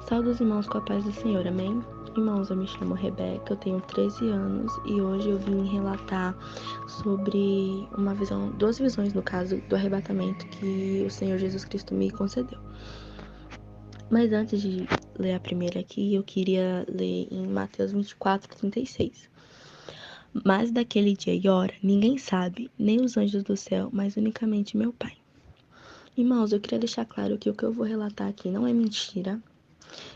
Salve os irmãos com a paz do Senhor, amém? Irmãos, eu me chamo Rebeca, eu tenho 13 anos e hoje eu vim relatar sobre duas visões no caso do arrebatamento que o Senhor Jesus Cristo me concedeu. Mas antes de ler a primeira aqui, eu queria ler em Mateus 24:36. Mas daquele dia e hora, ninguém sabe, nem os anjos do céu, mas unicamente meu Pai. Irmãos, eu queria deixar claro que o que eu vou relatar aqui não é mentira.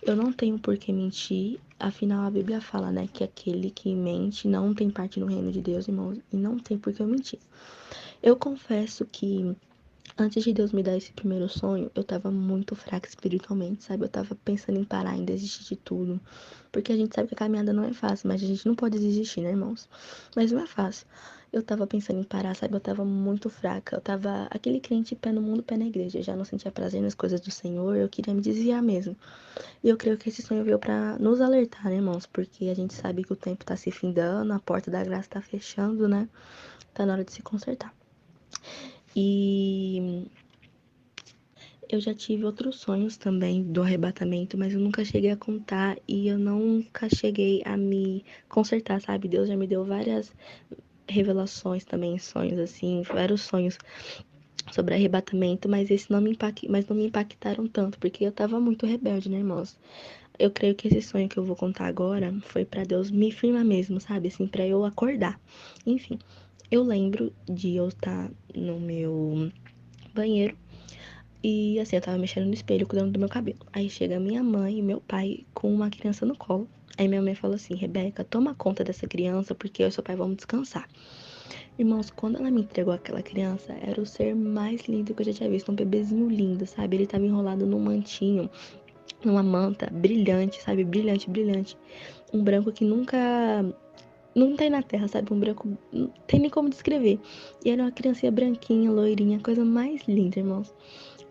Eu não tenho por que mentir, afinal a Bíblia fala, né, que aquele que mente não tem parte no reino de Deus, irmãos, e não tem por que eu mentir. Eu confesso que antes de Deus me dar esse primeiro sonho, eu tava muito fraca espiritualmente, sabe? Eu tava pensando em parar, em desistir de tudo, porque a gente sabe que a caminhada não é fácil, mas a gente não pode desistir, né, irmãos? Mas não é fácil. Eu tava pensando em parar, sabe? Eu tava muito fraca. Eu tava aquele crente pé no mundo, pé na igreja. Eu já não sentia prazer nas coisas do Senhor, eu queria me desviar mesmo. E eu creio que esse sonho veio pra nos alertar, né, irmãos? Porque a gente sabe que o tempo tá se findando, a porta da graça tá fechando, né? Tá na hora de se consertar. E eu já tive outros sonhos também do arrebatamento, mas eu nunca cheguei a contar e eu nunca cheguei a me consertar, sabe? Deus já me deu várias revelações também, sonhos assim, vários sonhos sobre arrebatamento, mas mas não me impactaram tanto, porque eu tava muito rebelde, né, irmãos? Eu creio que esse sonho que eu vou contar agora foi pra Deus me firmar mesmo, sabe? Assim, pra eu acordar. Enfim, eu lembro de eu estar no meu banheiro e assim, eu tava mexendo no espelho, cuidando do meu cabelo. Aí chega minha mãe e meu pai com uma criança no colo. Aí minha mãe falou assim: Rebeca, toma conta dessa criança porque eu e seu pai vamos descansar. Irmãos, quando ela me entregou aquela criança, era o ser mais lindo que eu já tinha visto. Um bebezinho lindo, sabe? Ele tava enrolado num mantinho, numa manta brilhante, sabe? Brilhante, brilhante. Um branco que nunca. Não tem na terra, sabe? Um branco. Não tem nem como descrever. E era uma criancinha branquinha, loirinha, coisa mais linda, irmãos.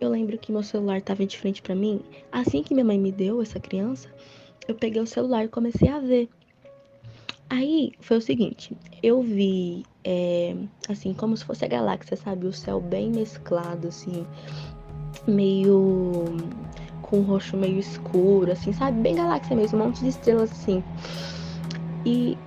Eu lembro que meu celular tava de frente pra mim. Assim que minha mãe me deu essa criança, eu peguei o celular e comecei a ver. Aí foi o seguinte, eu vi, assim, como se fosse a galáxia, sabe? O céu bem mesclado, assim, meio com um roxo meio escuro, assim, sabe? Bem galáxia mesmo, um monte de estrelas, assim. E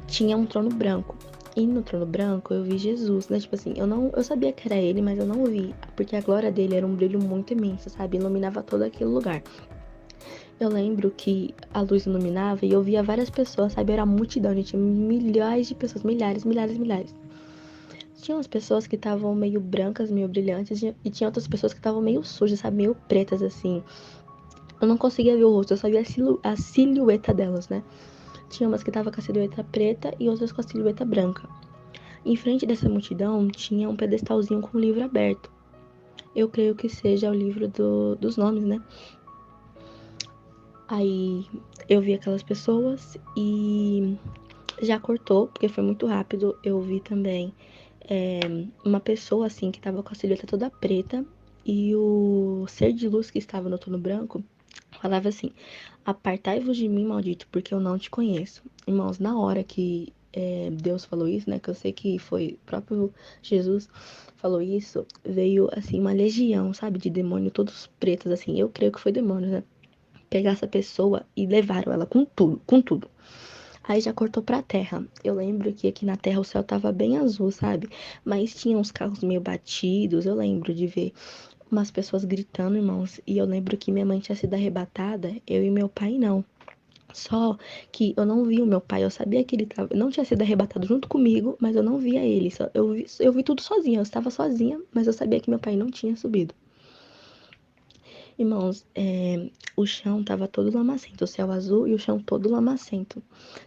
tinha um trono branco. E no trono branco eu vi Jesus, né? Tipo assim, eu sabia que era ele, mas eu não vi, porque a glória dele era um brilho muito imenso, sabe? Iluminava todo aquele lugar. Eu lembro que a luz iluminava e eu via várias pessoas, sabe? Era multidão, gente, milhares de pessoas, milhares, milhares, milhares. Tinha umas pessoas que estavam meio brancas, meio brilhantes, e tinha outras pessoas que estavam meio sujas, sabe? Meio pretas, assim. Eu não conseguia ver o rosto, eu só via a silhueta delas, né? Tinha umas que estavam com a silhueta preta e outras com a silhueta branca. Em frente dessa multidão tinha um pedestalzinho com o livro aberto. Eu creio que seja o livro dos nomes, né? Aí eu vi aquelas pessoas e já cortou, porque foi muito rápido. Eu vi também é, uma pessoa assim que tava com a silhueta toda preta e o ser de luz que estava no trono branco falava assim: Apartai-vos de mim, maldito, porque eu não te conheço. Irmãos, na hora que Deus falou isso, né? Que eu sei que foi o próprio Jesus falou isso, veio assim uma legião, sabe, de demônio, todos pretos, assim. Eu creio que foi demônio, né? Pegar essa pessoa e levaram ela com tudo, com tudo. Aí já cortou pra terra. Eu lembro que aqui na terra o céu tava bem azul, sabe? Mas tinha uns carros meio batidos. Eu lembro de ver umas pessoas gritando, irmãos. E eu lembro que minha mãe tinha sido arrebatada, eu e meu pai não. Só que eu não vi o meu pai, eu sabia que ele não tinha sido arrebatado junto comigo, mas eu não via ele. Eu vi tudo sozinha, eu estava sozinha, mas eu sabia que meu pai não tinha subido. Irmãos, o chão tava todo lamacento, o céu azul e o chão todo lamacento.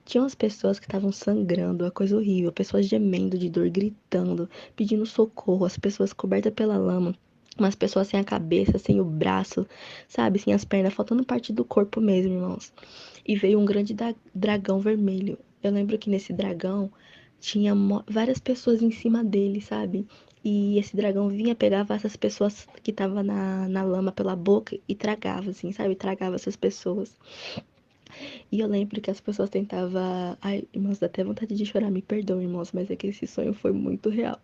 Tinha umas pessoas que estavam sangrando, uma coisa horrível, pessoas gemendo de dor, gritando, pedindo socorro, as pessoas cobertas pela lama. Umas pessoas sem a cabeça, sem o braço, sabe, sem as pernas, faltando parte do corpo mesmo, irmãos. E veio um grande dragão vermelho. Eu lembro que nesse dragão tinha várias pessoas em cima dele, sabe? E esse dragão vinha, pegava essas pessoas que estavam na lama pela boca e tragava, assim, sabe? Tragava essas pessoas. E eu lembro que as pessoas tentavam. Ai, irmãos, dá até vontade de chorar. Me perdoam, irmãos, mas é que esse sonho foi muito real.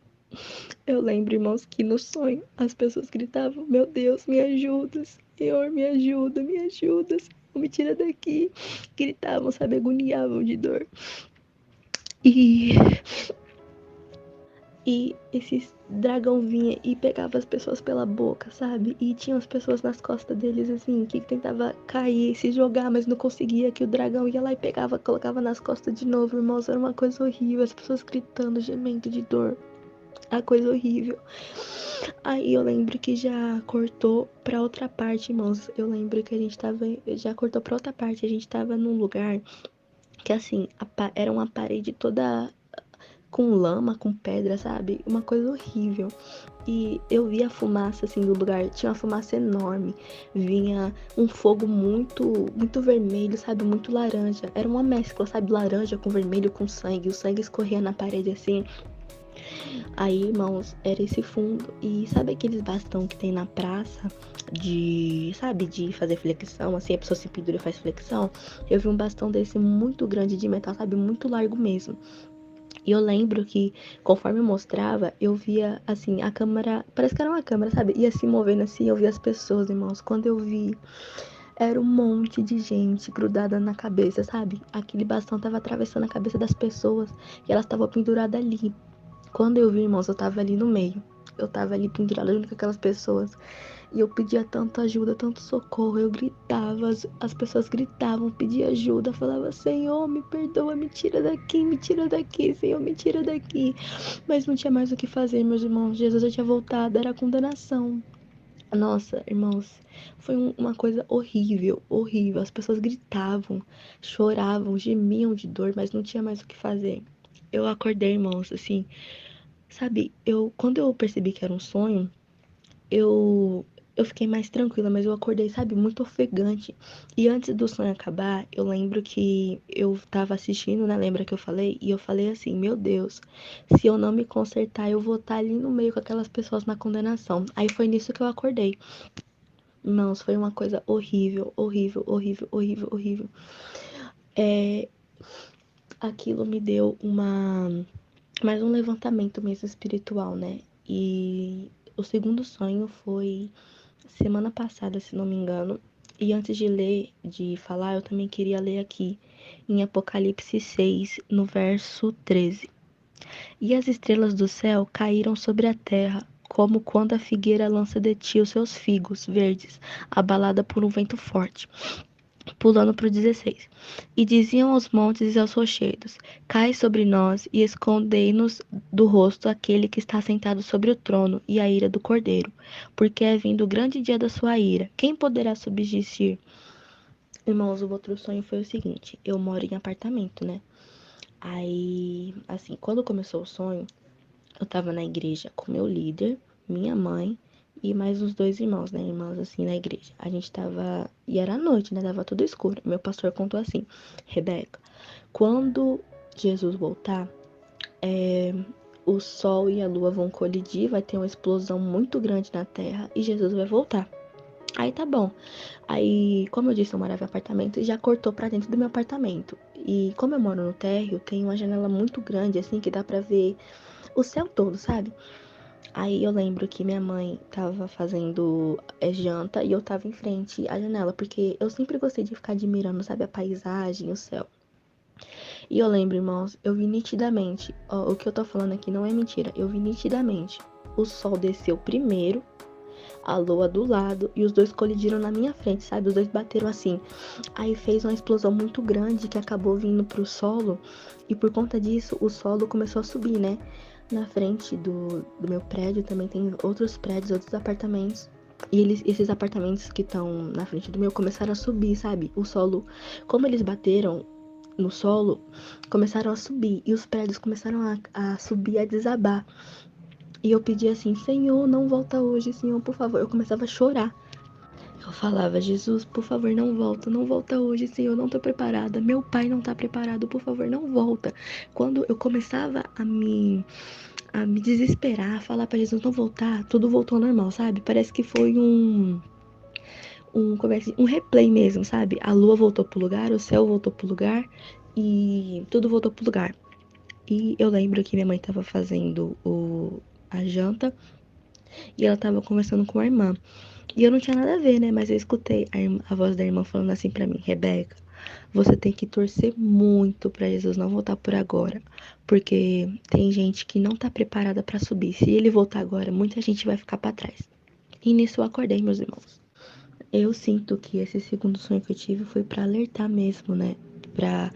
Eu lembro, irmãos, que no sonho as pessoas gritavam: Meu Deus, me ajuda, Senhor, me ajuda, Senhor, me tira daqui. Gritavam, sabe, agoniavam de dor. E, e esse dragão vinha e pegava as pessoas pela boca, sabe? E tinha as pessoas nas costas deles, assim, que tentava cair, se jogar, mas não conseguia, que o dragão ia lá e pegava, colocava nas costas de novo, irmãos. Era uma coisa horrível, as pessoas gritando, gemendo de dor. A coisa horrível. Aí eu lembro que já cortou pra outra parte, irmãos. Eu lembro que a gente tava. Já cortou pra outra parte. A gente tava num lugar que, assim, era uma parede toda com lama, com pedra, sabe? Uma coisa horrível. E eu via a fumaça, assim, do lugar. Tinha uma fumaça enorme. Vinha um fogo muito vermelho, sabe? Muito laranja. Era uma mescla, sabe? Laranja com vermelho, com sangue. O sangue escorria na parede, assim. Aí, irmãos, era esse fundo. E sabe aqueles bastão que tem na praça sabe, de fazer flexão, assim, a pessoa se pendura e faz flexão? Eu vi um bastão desse muito grande de metal, sabe, muito largo mesmo. E eu lembro que, conforme eu mostrava, eu via, assim, a câmera, parece que era uma câmera, sabe, ia se movendo assim, eu via as pessoas, irmãos. Quando eu vi, era um monte de gente grudada na cabeça, sabe? Aquele bastão tava atravessando a cabeça das pessoas e elas estavam penduradas ali. Quando eu vi, irmãos, eu tava ali no meio. Eu tava ali pendurada junto com aquelas pessoas. E eu pedia tanto ajuda, tanto socorro. Eu gritava, as pessoas gritavam, pedia ajuda. Falava, Senhor, me perdoa, me tira daqui, Senhor, me tira daqui. Mas não tinha mais o que fazer, meus irmãos. Jesus já tinha voltado, era condenação. Nossa, irmãos, foi uma coisa horrível, horrível. As pessoas gritavam, choravam, gemiam de dor, mas não tinha mais o que fazer. Eu acordei, irmãos, assim, sabe, quando eu percebi que era um sonho, eu fiquei mais tranquila, mas eu acordei, sabe, muito ofegante. E antes do sonho acabar, eu lembro que eu tava assistindo, né? Lembra que eu falei? E eu falei assim, meu Deus, se eu não me consertar, eu vou estar ali no meio com aquelas pessoas na condenação. Aí foi nisso que eu acordei. Nossa, foi uma coisa horrível, horrível, horrível, horrível, horrível. É, aquilo me deu mais um levantamento mesmo espiritual, né? E o segundo sonho foi semana passada, se não me engano. E antes de ler, de falar, eu também queria ler aqui em Apocalipse 6, no verso 13. E as estrelas do céu caíram sobre a terra, como quando a figueira lança de ti os seus figos verdes, abalada por um vento forte. Pulando para o 16. E diziam aos montes e aos rochedos: Cai sobre nós e escondei-nos do rosto aquele que está sentado sobre o trono e a ira do Cordeiro, porque é vindo o grande dia da sua ira. Quem poderá subsistir? Irmãos, o outro sonho foi o seguinte: eu moro em apartamento, né? Aí, assim, quando começou o sonho, eu tava na igreja com meu líder, minha mãe e mais uns dois irmãos, né? Irmãos assim na igreja. A gente tava. E era noite, né? Tava tudo escuro. Meu pastor contou assim: Rebeca, quando Jesus voltar, o sol e a lua vão colidir, vai ter uma explosão muito grande na terra e Jesus vai voltar. Aí tá bom. Aí, como eu disse, eu morava em apartamento e já cortou pra dentro do meu apartamento. E como eu moro no térreo, tem uma janela muito grande, assim, que dá pra ver o céu todo, sabe? Aí eu lembro que minha mãe tava fazendo janta e eu tava em frente à janela, porque eu sempre gostei de ficar admirando, sabe, a paisagem, o céu. E eu lembro, irmãos, eu vi nitidamente, ó, o que eu tô falando aqui não é mentira, eu vi nitidamente. O sol desceu primeiro, a lua do lado e os dois colidiram na minha frente, sabe? Os dois bateram assim. Aí fez uma explosão muito grande que acabou vindo pro solo e por conta disso o solo começou a subir, né? Na frente do meu prédio também tem outros prédios, outros apartamentos. E esses apartamentos que estão na frente do meu começaram a subir, sabe? O solo, como eles bateram no solo, começaram a subir. E os prédios começaram a subir, a desabar. E eu pedi assim, Senhor, não volta hoje, Senhor, por favor. Eu começava a chorar. Eu falava, Jesus, por favor, não volta, não volta hoje, Senhor, não tô preparada. Meu pai não tá preparado, por favor, não volta. Quando eu começava a me desesperar, a falar pra Jesus não voltar, tudo voltou ao normal, sabe? Parece que foi um replay mesmo, sabe? A lua voltou pro lugar, o céu voltou pro lugar e tudo voltou pro lugar. E eu lembro que minha mãe tava fazendo a janta e ela tava conversando com a irmã. E eu não tinha nada a ver, né? Mas eu escutei a voz da irmã falando assim pra mim: Rebeca, você tem que torcer muito pra Jesus não voltar por agora. Porque tem gente que não tá preparada pra subir. Se ele voltar agora, muita gente vai ficar pra trás. E nisso eu acordei, meus irmãos. Eu sinto que esse segundo sonho que eu tive foi pra alertar mesmo, né? Pra,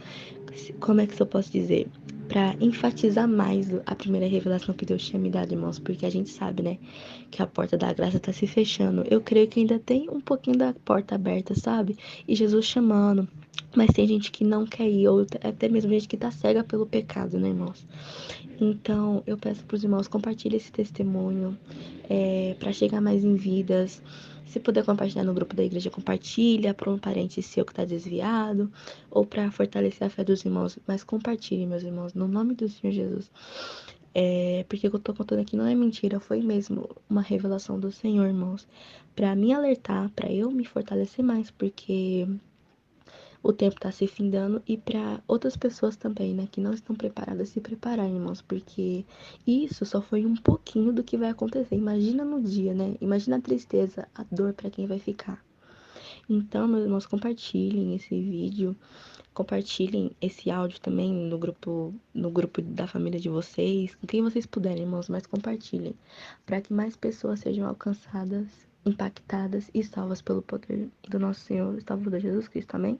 como é que eu posso dizer? Pra enfatizar mais a primeira revelação que Deus tinha me dado, irmãos, porque a gente sabe, né, que a porta da graça tá se fechando. Eu creio que ainda tem um pouquinho da porta aberta, sabe? E Jesus chamando. Mas tem gente que não quer ir, ou até mesmo gente que tá cega pelo pecado, né, irmãos? Então, eu peço pros irmãos, compartilhem esse testemunho, para chegar mais em vidas. Se puder compartilhar no grupo da igreja, compartilha para um parente seu que está desviado, ou para fortalecer a fé dos irmãos. Mas compartilhe, meus irmãos, no nome do Senhor Jesus. Porque o que eu tô contando aqui não é mentira, foi mesmo uma revelação do Senhor, irmãos. Para me alertar, para eu me fortalecer mais, porque o tempo tá se findando e para outras pessoas também, né, que não estão preparadas se prepararem, irmãos, porque isso só foi um pouquinho do que vai acontecer. Imagina no dia, né? Imagina a tristeza, a dor para quem vai ficar. Então, meus irmãos, compartilhem esse vídeo, compartilhem esse áudio também no grupo da família de vocês, com quem vocês puderem, irmãos, mas compartilhem, para que mais pessoas sejam alcançadas, impactadas e salvas pelo poder do nosso Senhor e Salvador Jesus Cristo. Amém?